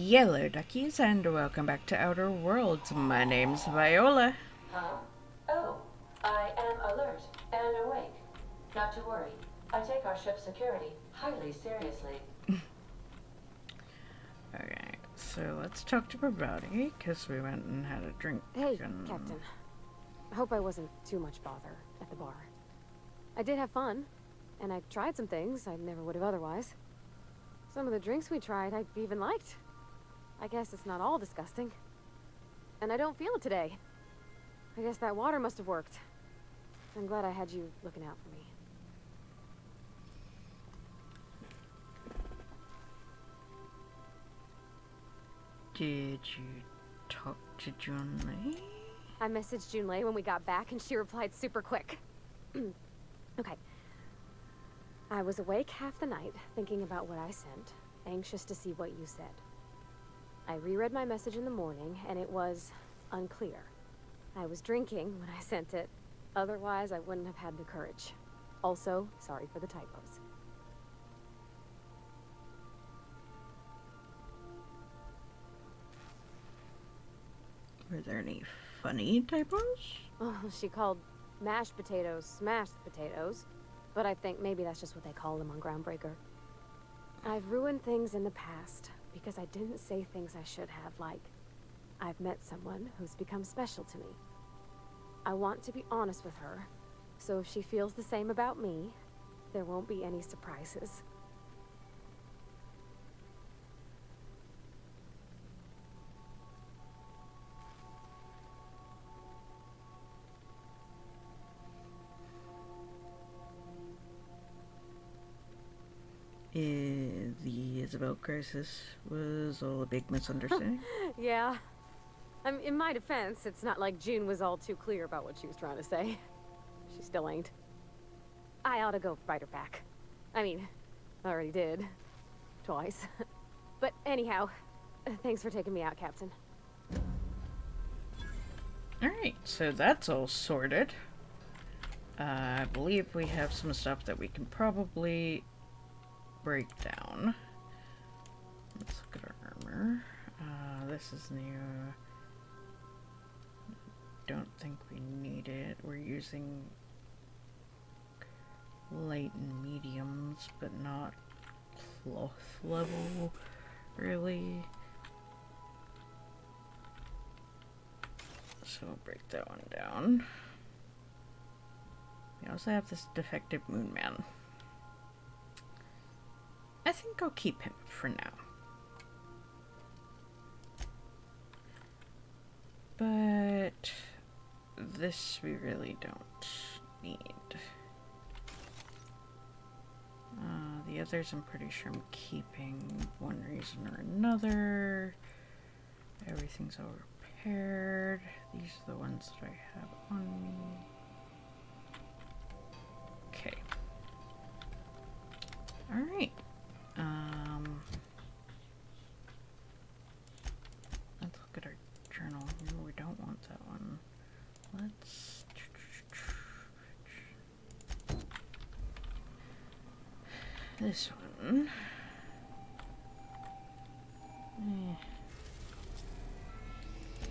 Yellow duckies, and welcome back to Outer Worlds. My name's Viola. Huh? Oh, I am alert and awake. Not to worry. I take our ship's security highly seriously. Okay, so let's talk to Parvati, because we went and had a drink. Hey, Captain. I hope I wasn't too much bother at the bar. I did have fun, and I tried some things I never would have otherwise. Some of the drinks we tried I even liked. I guess it's not all disgusting. And I don't feel it today. I guess that water must have worked. I'm glad I had you looking out for me. Did you talk to Junlei? I messaged Junlei when we got back, and she replied super quick. Okay. I was awake half the night, thinking about what I sent, anxious to see what you said. I reread my message in the morning, and it was unclear. I was drinking when I sent it. Otherwise, I wouldn't have had the courage. Also, sorry for the typos. Were there any funny typos? Oh, she called mashed potatoes smashed potatoes, but I think maybe that's just what they call them on Groundbreaker. I've ruined things in the past because I didn't say things I should have, like, I've met someone who's become special to me. I want to be honest with her, so if she feels the same about me, there won't be any surprises. The Isabel crisis was all a big misunderstanding? Yeah. In my defense, it's not like June was all too clear about what she was trying to say. She still ain't. I ought to go write her back. I mean, I already did. Twice. But anyhow, thanks for taking me out, Captain. Alright, so that's all sorted. I believe we have some stuff that we can probably break down. Let's look at our armor. This is new. Don't think we need it. We're using light and mediums, but not cloth level, really. So I'll break that one down. We also have this defective moon man. I think I'll keep him for now. But this we really don't need. The others I'm pretty sure I'm keeping one reason or another. Everything's all repaired. These are the ones that I have on me. Okay. Alright. Let's look at our journal. No, we don't want that one. Let's... This one.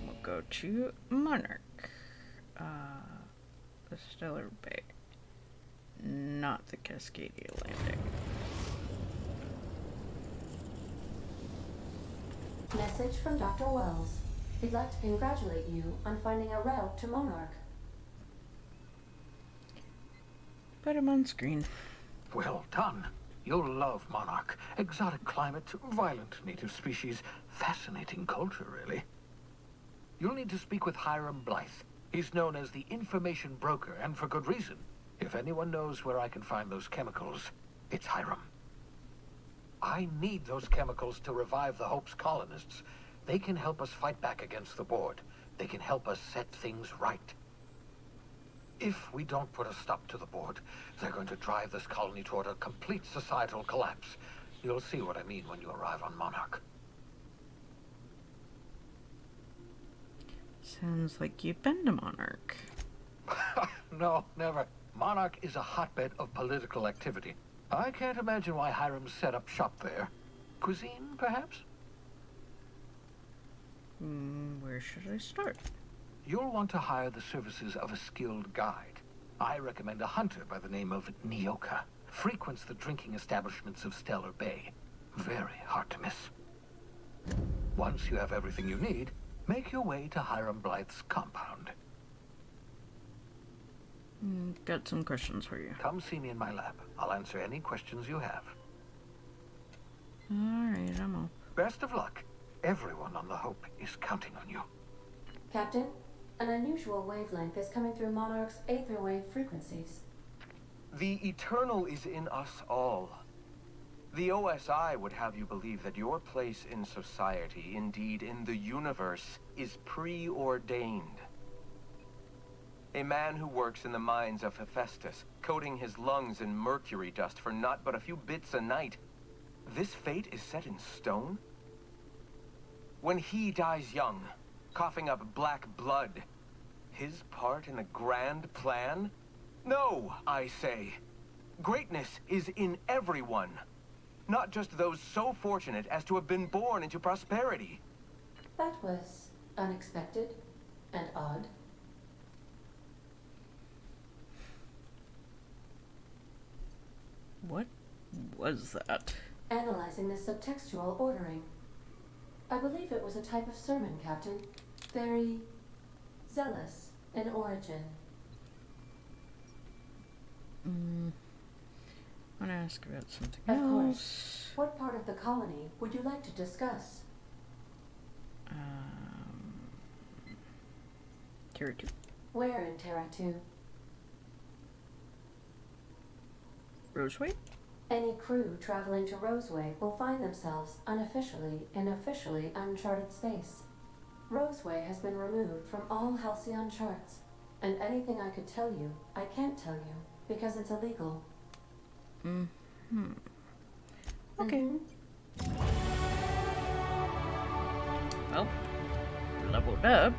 We'll go to Monarch. The Stellar Bay. Not the Cascadia Landing. Message from Dr. Wells. He'd like to congratulate you on finding a route to Monarch. Put him on screen. Well done. You'll love Monarch. Exotic climate, violent native species, fascinating culture, really. You'll need to speak with Hiram Blythe. He's known as the information broker, and for good reason. If anyone knows where I can find those chemicals, it's Hiram. I need those chemicals to revive the Hope's colonists. They can help us fight back against the board. They can help us set things right. If we don't put a stop to the board, they're going to drive this colony toward a complete societal collapse. You'll see what I mean when you arrive on Monarch. Sounds like you've been to Monarch. No, never. Monarch is a hotbed of political activity. I can't imagine why Hiram set up shop there. Cuisine, perhaps? Where should I start? You'll want to hire the services of a skilled guide. I recommend a hunter by the name of Nyoka. Frequents the drinking establishments of Stellar Bay. Very hard to miss. Once you have everything you need, make your way to Hiram Blythe's compound. Got some questions for you. Come see me in my lab. I'll answer any questions you have. Alright, I'm up. Best of luck. Everyone on the Hope is counting on you. Captain, an unusual wavelength is coming through Monarch's aether wave frequencies. The eternal is in us all. The OSI would have you believe that your place in society, indeed in the universe, is preordained. A man who works in the mines of Hephaestus, coating his lungs in mercury dust for not but a few bits a night. This fate is set in stone? When he dies young, coughing up black blood, his part in a grand plan? No, I say. Greatness is in everyone. Not just those so fortunate as to have been born into prosperity. That was unexpected and odd. What was that? Analyzing the subtextual ordering. I believe it was a type of sermon, Captain. Very zealous in origin. I want to ask about something Of else. course. What part of the colony would you like to discuss? Tier 2. Where in Terra 2? Roseway? Any crew traveling to Roseway will find themselves unofficially in officially uncharted space. Roseway has been removed from all Halcyon charts, and anything I could tell you, I can't tell you, because it's illegal. Okay. Well, leveled up.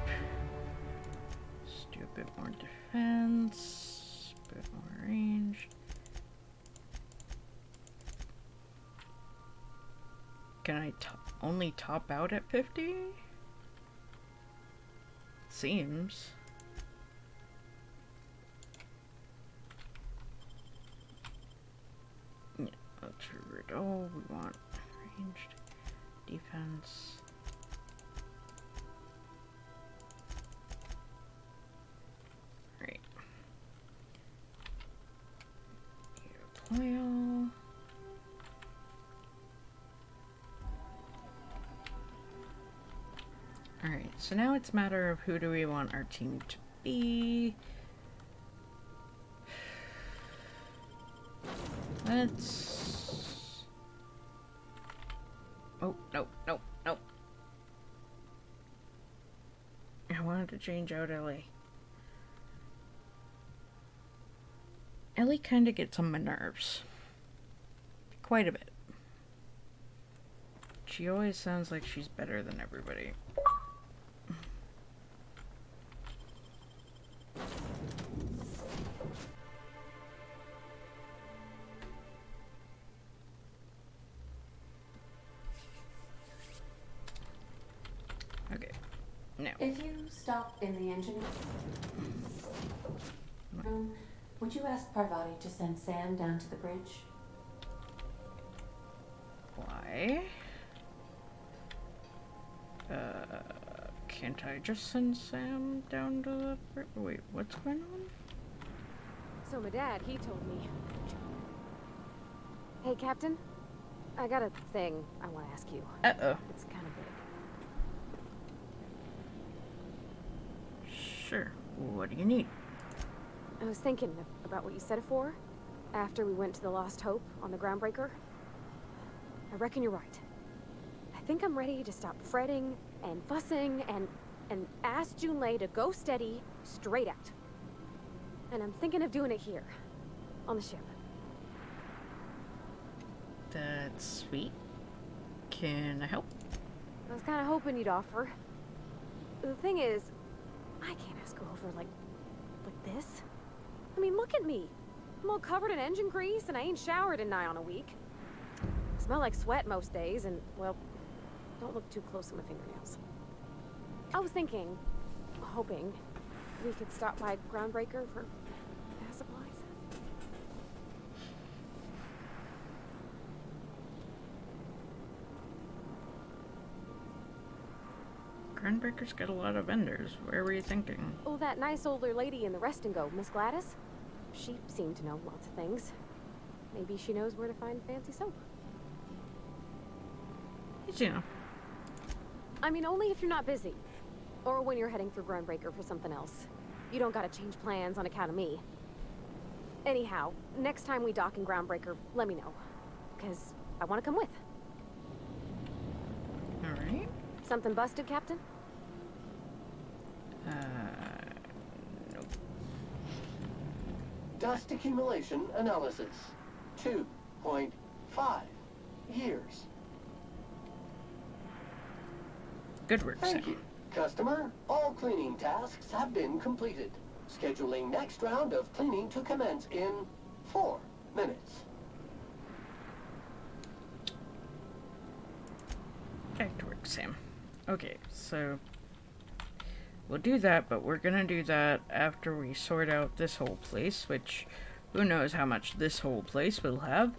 Let's do a bit more defense, a bit more range. Can I only top out at 50? Seems. Yeah, let's revert. Oh, we want ranged defense. Right. Playo. Alright, so now it's a matter of who do we want our team to be. Let's... Oh, no, no, no. I wanted to change out Ellie. Ellie kind of gets on my nerves. Quite a bit. She always sounds like she's better than everybody. Okay, now. If you stop in the engine room, would you ask Parvati to send Sam down to the bridge? Why? Can't I just send Sam down to the bridge? Wait, what's going on? So my dad, he told me. Hey, Captain. I got a thing I want to ask you. Uh-oh. It's kind of big. Sure. What do you need? I was thinking about what you said before, after we went to the Lost Hope on the Groundbreaker. I reckon you're right. I think I'm ready to stop fretting and fussing and ask Junlei to go steady, straight out. And I'm thinking of doing it here, on the ship. That's sweet. Can I help? I was kind of hoping you'd offer. The thing is, I can't ask her over like this. I mean, look at me. I'm all covered in engine grease and I ain't showered in nigh on a week. I smell like sweat most days and, well, don't look too close at my fingernails. I was thinking, hoping, we could stop by Groundbreaker for gas supplies. Groundbreaker's got a lot of vendors. Where were you thinking? Oh, that nice older lady in the rest and go, Miss Gladys? She seemed to know lots of things. Maybe she knows where to find fancy soap. You know. I mean, only if you're not busy. Or when you're heading for Groundbreaker for something else. You don't gotta change plans on account of me. Anyhow, next time we dock in Groundbreaker, let me know. Because I want to come with. Alright. Something busted, Captain? Nope. Dust accumulation analysis. 2.5 years. Good work, Thank Sam. you, customer. All cleaning tasks have been completed. Scheduling next round of cleaning to commence in 4 minutes. Back to work, Sam. Okay, so we'll do that, but we're gonna do that after we sort out this whole place, which who knows how much this whole place will have.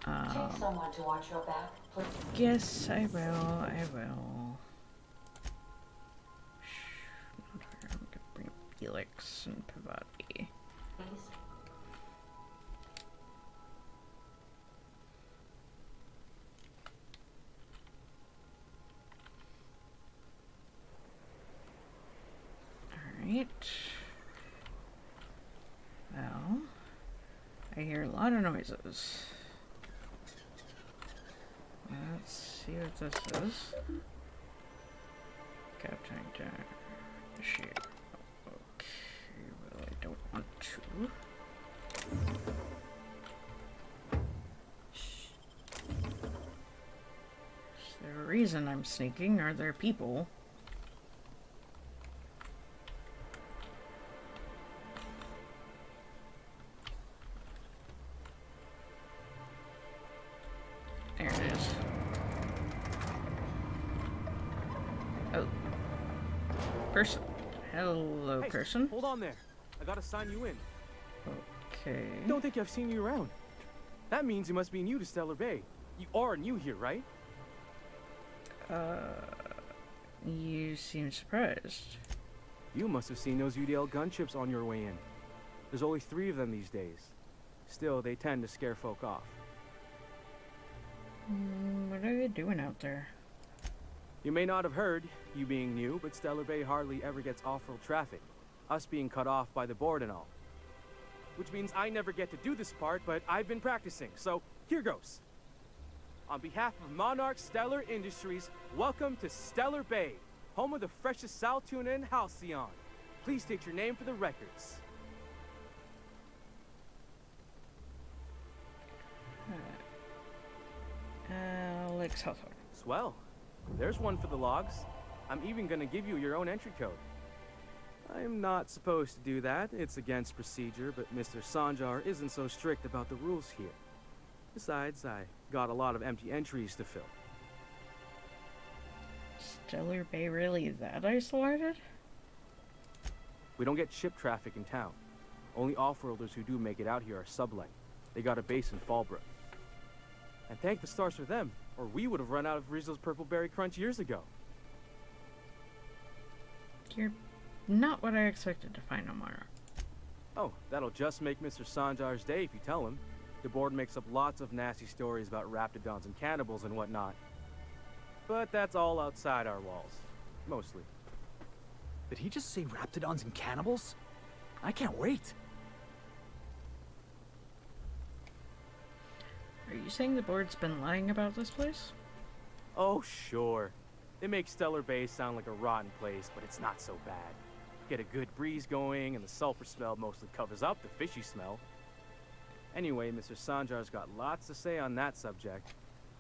Take someone to watch your back, please. Yes, I will. I will. Shh, not her. I'm gonna bring Felix and Parvati. Please. Alright. Well, I hear a lot of noises. Let's see what this is. Captain share. Okay, well, I don't want to. Is there a reason I'm sneaking? Are there people? There it is. Oh. Person. Hello, Hey, person. hold on there. I gotta sign you in. Okay. Don't think I've seen you around. That means you must be new to Stellar Bay. You are new here, right? You seem surprised. You must have seen those UDL gunships on your way in. There's only 3 of them these days. Still, they tend to scare folk off. What are they doing out there? You may not have heard, you being new, but Stellar Bay hardly ever gets off-road traffic. Us being cut off by the board and all. Which means I never get to do this part, but I've been practicing, so here goes. On behalf of Monarch Stellar Industries, welcome to Stellar Bay, home of the freshest sal tuna in Halcyon. Please state your name for the records. Alex Hawthorne. Swell. There's one for the logs. I'm even gonna give you your own entry code. I'm not supposed to do that. It's against procedure, but Mr. Sanjar isn't so strict about the rules here. Besides, I got a lot of empty entries to fill. Stellar Bay really that isolated? We don't get ship traffic in town. Only off-worlders who do make it out here are sublight. They got a base in Fallbrook. And thank the stars for them, or we would have run out of Rizzo's Purple Berry Crunch years ago. You're not what I expected to find on Mara. Oh, that'll just make Mr. Sanjar's day if you tell him. The board makes up lots of nasty stories about raptidons and cannibals and whatnot. But that's all outside our walls. Mostly. Did he just say raptidons and cannibals? I can't wait. Are you saying the board's been lying about this place? Oh, sure. They make Stellar Bay sound like a rotten place, but it's not so bad. Get a good breeze going, and the sulfur smell mostly covers up the fishy smell. Anyway, Mr. Sanjar's got lots to say on that subject.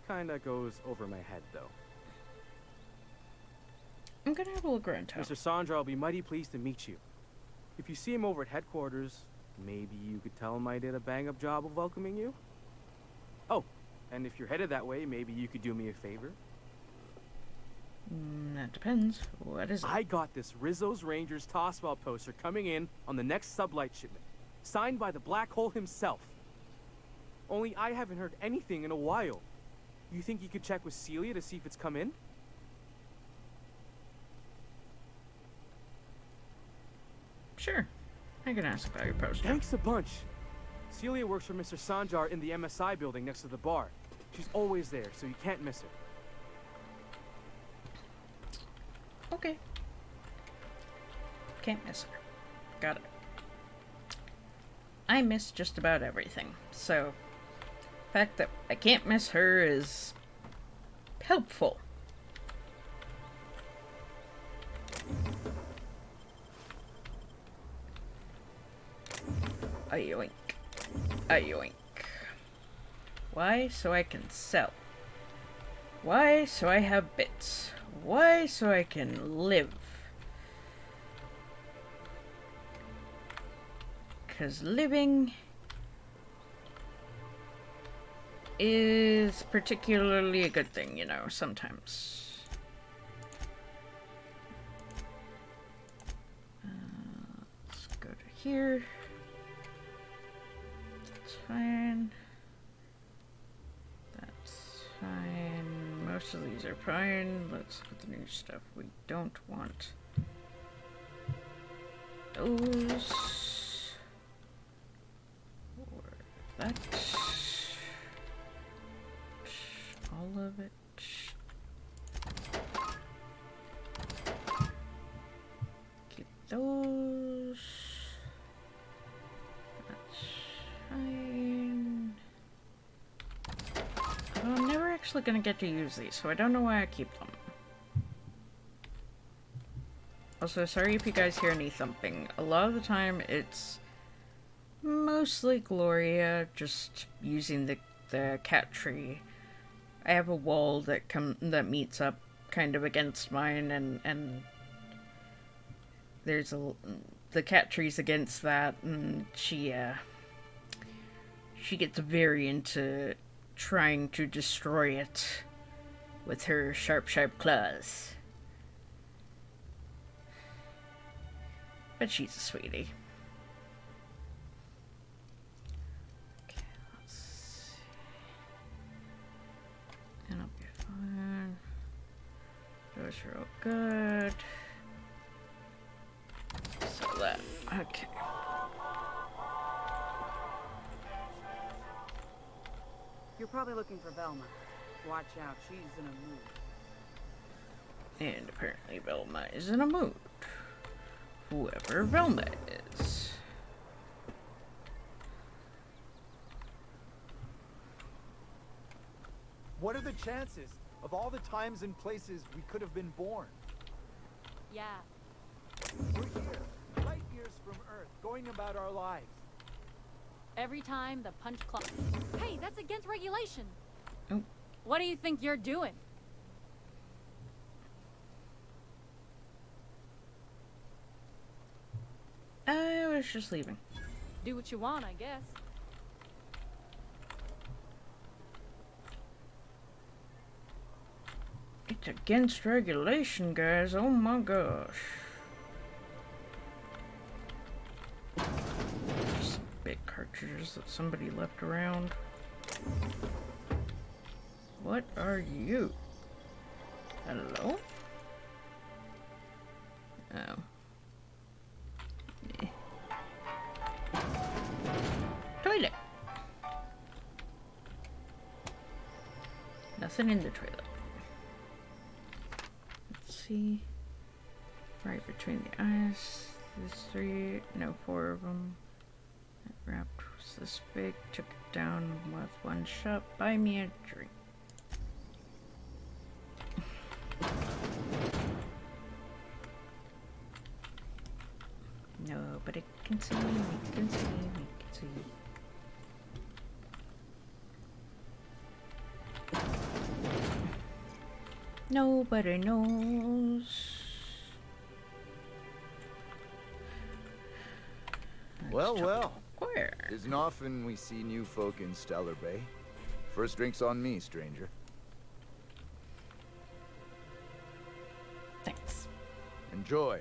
Kinda goes over my head, though. I'm gonna have a look around town. Mr. Sanjar will be mighty pleased to meet you. If you see him over at headquarters, maybe you could tell him I did a bang-up job of welcoming you? Oh, and if you're headed that way, maybe you could do me a favor? That depends. What is it? I got this Rizzo's Rangers Tossball poster coming in on the next sublight shipment, signed by the Black Hole himself. Only I haven't heard anything in a while. You think you could check with Celia to see if it's come in? Sure. I can ask about your poster. Thanks a bunch. Celia works for Mr. Sanjar in the MSI building next to the bar. She's always there, so you can't miss her. Okay. Can't miss her. Got it. I miss just about everything, so the fact that I can't miss her is helpful. A yoink. A yoink. Why? So I can sell. Why? So I have bits. Why? So I can live. 'Cause living is particularly a good thing, you know, sometimes. Let's go to here. That's fine. That's fine. Most of these are fine. Let's look at the new stuff we don't want. Those. Or that. All of it. Keep those. That's fine. But I'm never actually gonna get to use these, so I don't know why I keep them. Also, sorry if you guys hear any thumping. A lot of the time, it's mostly Gloria just using the cat tree. I have a wall that meets up kind of against mine, and there's the cat tree's against that, and she gets very into trying to destroy it with her sharp claws. But she's a sweetie. Okay, let's see. And I'll be fine. Those are all good. So that, okay. You're probably looking for Velma. Watch out, she's in a mood. And apparently Velma is in a mood. Whoever Velma is. What are the chances of all the times and places we could have been born? Yeah. We're here, light years from Earth, going about our lives. Every time the punch clock. Hey, that's against regulation. Oh. What do you think you're doing? I was just leaving. Do what you want, I guess. It's against regulation, guys. Oh my gosh. Just big cartridges that somebody left around. What are you? Hello? Oh. Yeah. Toilet. Nothing in the toilet. Let's see. Right between the eyes. There's 3, no 4 of them. That wrapped was this big. Took it down with one shot. Buy me a drink. Nobody can see me, can see me, can see me. Nobody knows. Well. Where? Isn't often we see new folk in Stellar Bay. First drink's on me, stranger. enjoy.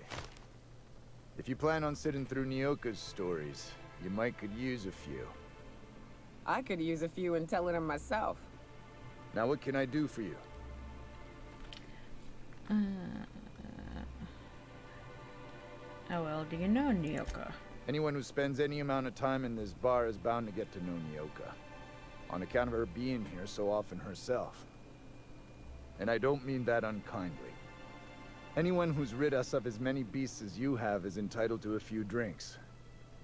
If you plan on sitting through Nyoka's stories, you might could use a few. I could use a few and telling them myself. Now what can I do for you? How well do you know Nyoka? Anyone who spends any amount of time in this bar is bound to get to know Nyoka. On account of her being here so often herself. And I don't mean that unkindly. Anyone who's rid us of as many beasts as you have is entitled to a few drinks.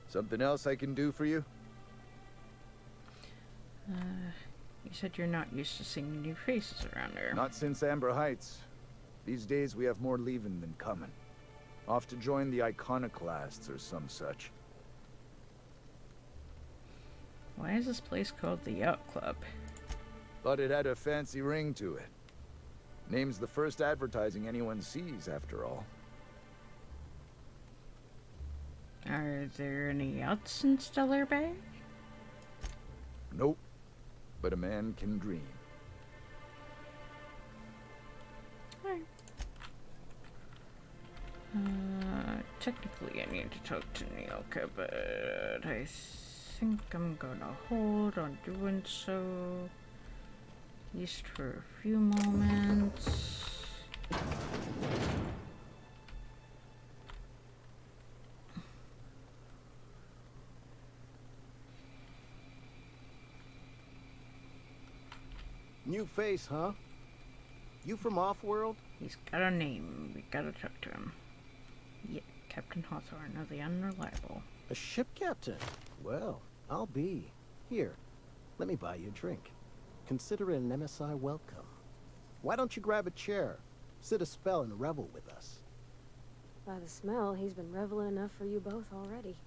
Something else I can do for you? You said you're not used to seeing new faces around here. Not since Amber Heights. These days we have more leaving than coming. Off to join the Iconoclasts or some such. Why is this place called the Yacht Club? But it had a fancy ring to it. Name's the first advertising anyone sees, after all. Are there any yachts in Stellar Bay? Nope. But a man can dream. Alright. Technically I need to talk to Nyoka, but I think I'm gonna hold on doing so. At least for a few moments. New face, huh? You from Offworld? He's got a name. We gotta talk to him. Yeah, Captain Hawthorne of the Unreliable. A ship captain? Well, I'll be. Here, let me buy you a drink. Consider it an MSI welcome. Why don't you grab a chair? Sit a spell and revel with us. By the smell, he's been reveling enough for you both already.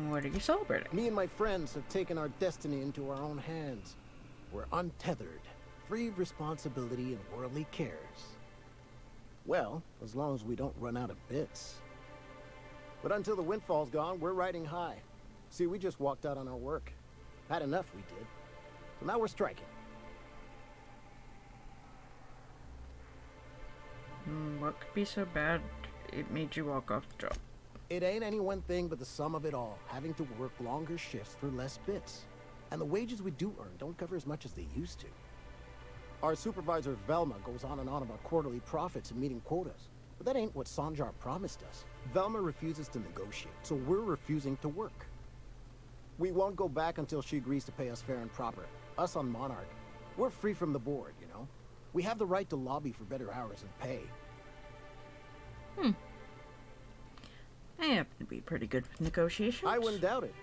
What are you celebrating? Me and my friends have taken our destiny into our own hands. We're untethered, free of responsibility and worldly cares. Well, as long as we don't run out of bits. But until the windfall's gone, we're riding high. See, we just walked out on our work. Had enough, we did. So now we're striking. What could be so bad it made you walk off the job? It ain't any one thing but the sum of it all, having to work longer shifts for less bits. And the wages we do earn don't cover as much as they used to. Our supervisor Velma goes on and on about quarterly profits and meeting quotas. But that ain't what Sanjar promised us. Velma refuses to negotiate, so we're refusing to work. We won't go back until she agrees to pay us fair and proper. Us on Monarch. We're free from the board, you know? We have the right to lobby for better hours and pay. I happen to be pretty good with negotiations. I wouldn't doubt it.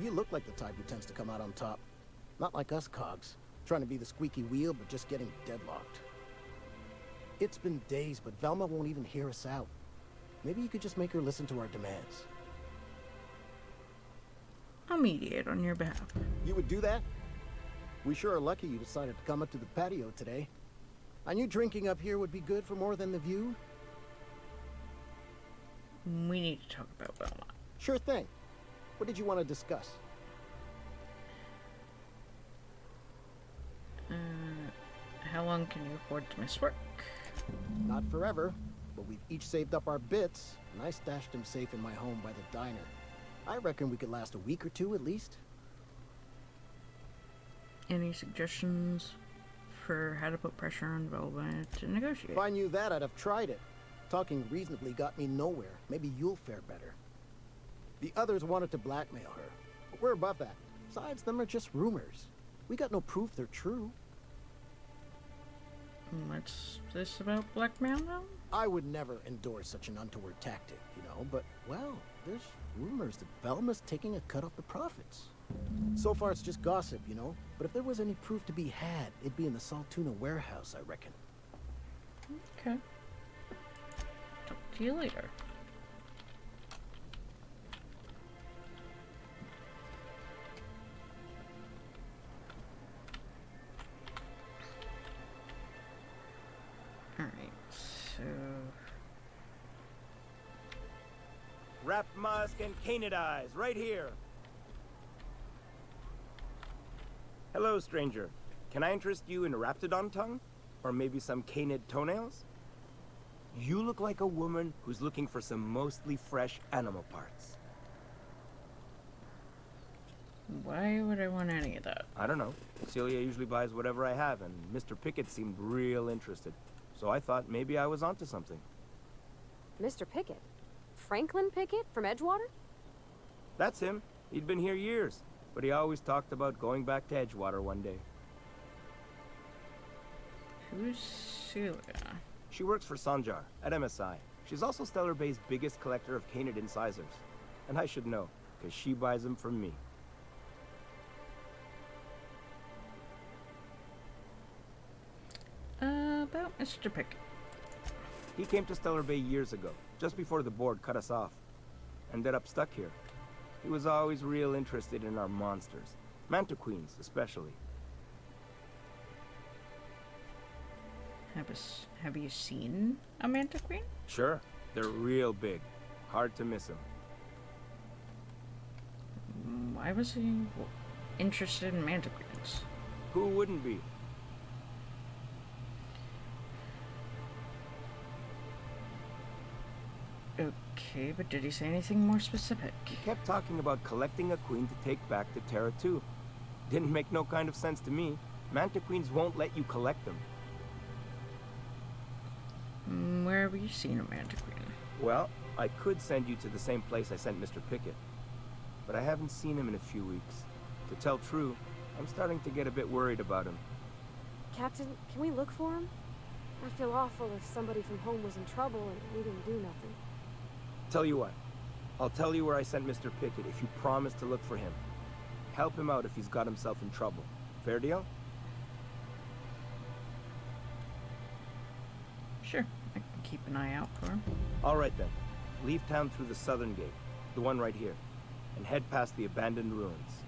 You look like the type who tends to come out on top. Not like us cogs, trying to be the squeaky wheel but just getting deadlocked. It's been days, but Velma won't even hear us out. Maybe you could just make her listen to our demands. I'll mediate on your behalf. You would do that? We sure are lucky you decided to come up to the patio today. I knew drinking up here would be good for more than the view. We need to talk about Velma. Sure thing. What did you want to discuss? How long can you afford to miss work? Not forever, but we've each saved up our bits, and I stashed them safe in my home by the diner. I reckon we could last a week or two at least. Any suggestions for how to put pressure on Velma to negotiate? If I knew that, I'd have tried it. Talking reasonably got me nowhere. Maybe you'll fare better. The others wanted to blackmail her, but we're above that. Besides, them are just rumors. We got no proof they're true. What's this about blackmail now? I would never endorse such an untoward tactic, you know, but, well, there's rumors that Velma's taking a cut off the profits. So far it's just gossip, you know, but if there was any proof to be had, it'd be in the Saltuna warehouse, I reckon. Okay. Talk to you later. Alright, so... Wrapped musk and canid eyes, right here. Hello, stranger. Can I interest you in Raptidon tongue? Or maybe some canid toenails? You look like a woman who's looking for some mostly fresh animal parts. Why would I want any of that? I don't know. Celia usually buys whatever I have, and Mr. Pickett seemed real interested. So I thought maybe I was onto something. Mr. Pickett? Franklin Pickett from Edgewater? That's him. He'd been here years, but he always talked about going back to Edgewater one day. Who's Celia? She works for Sanjar at MSI. She's also Stellar Bay's biggest collector of canid incisors. And I should know, because she buys them from me. About Mr. Pickett. He came to Stellar Bay years ago, just before the board cut us off. Ended up stuck here. He was always real interested in our monsters. Mantiqueens, especially. Have you seen a mantiqueen? Sure. They're real big. Hard to miss them. Why was he interested in mantiqueens? Who wouldn't be? Okay, but did he say anything more specific? He kept talking about collecting a queen to take back to Terra 2. Didn't make no kind of sense to me. Mantiqueens won't let you collect them. Where have you seen a mantiqueen? Well, I could send you to the same place I sent Mr. Pickett. But I haven't seen him in a few weeks. To tell true, I'm starting to get a bit worried about him. Captain, can we look for him? I'd feel awful if somebody from home was in trouble and we didn't do nothing. Tell you what, I'll tell you where I sent Mr. Pickett if you promise to look for him. Help him out if he's got himself in trouble. Fair deal? Sure, I can keep an eye out for him. All right then. Leave town through the southern gate, the one right here, and head past the abandoned ruins.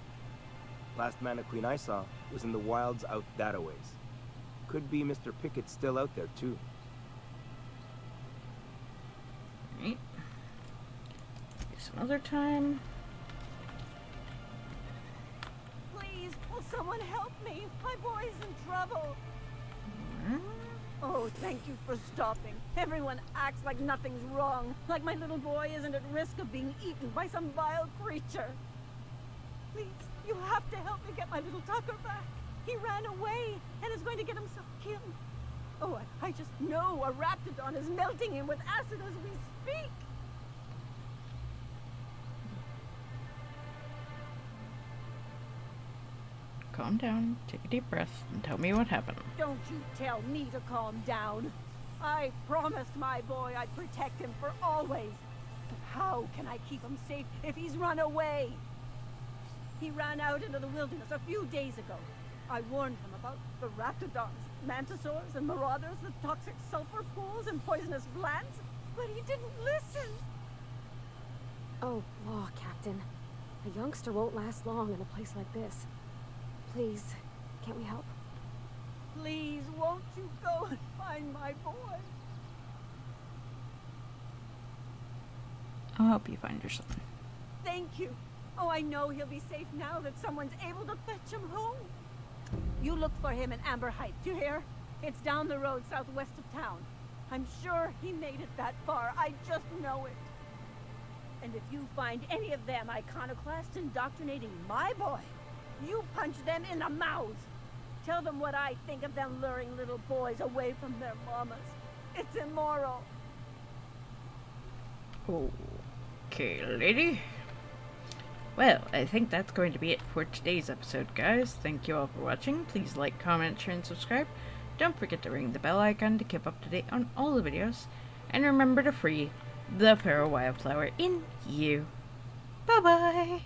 Last mantiqueen I saw was in the wilds out that-a-ways. Could be Mr. Pickett still out there too. Right. Some other time. Please, will someone help me? My boy's in trouble. What? Oh, thank you for stopping. Everyone acts like nothing's wrong, like my little boy isn't at risk of being eaten by some vile creature. Please, you have to help me get my little Tucker back. He ran away and is going to get himself killed. Oh, I just know a raptidon is melting him with acid as we speak. Calm down, take a deep breath, and tell me what happened. Don't you tell me to calm down. I promised my boy I'd protect him for always. But how can I keep him safe if he's run away? He ran out into the wilderness a few days ago. I warned him about the raptidons, mantisaurs, and marauders, the toxic sulfur pools, and poisonous plants, but he didn't listen. Oh, law, Captain. A youngster won't last long in a place like this. Please, can't we help? Please, won't you go and find my boy? I'll help you find your son. Thank you. Oh, I know he'll be safe now that someone's able to fetch him home. You look for him in Amber Heights, you hear? It's down the road southwest of town. I'm sure he made it that far. I just know it. And if you find any of them iconoclasts indoctrinating my boy, you punch them in the mouth. Tell them what I think of them luring little boys away from their mamas. It's immoral. Okay, lady. Well, I think that's going to be it for today's episode, guys. Thank you all for watching. Please like, comment, share, and subscribe. Don't forget to ring the bell icon to keep up to date on all the videos. And remember to free the Pharaoh Wildflower in you. Bye-bye!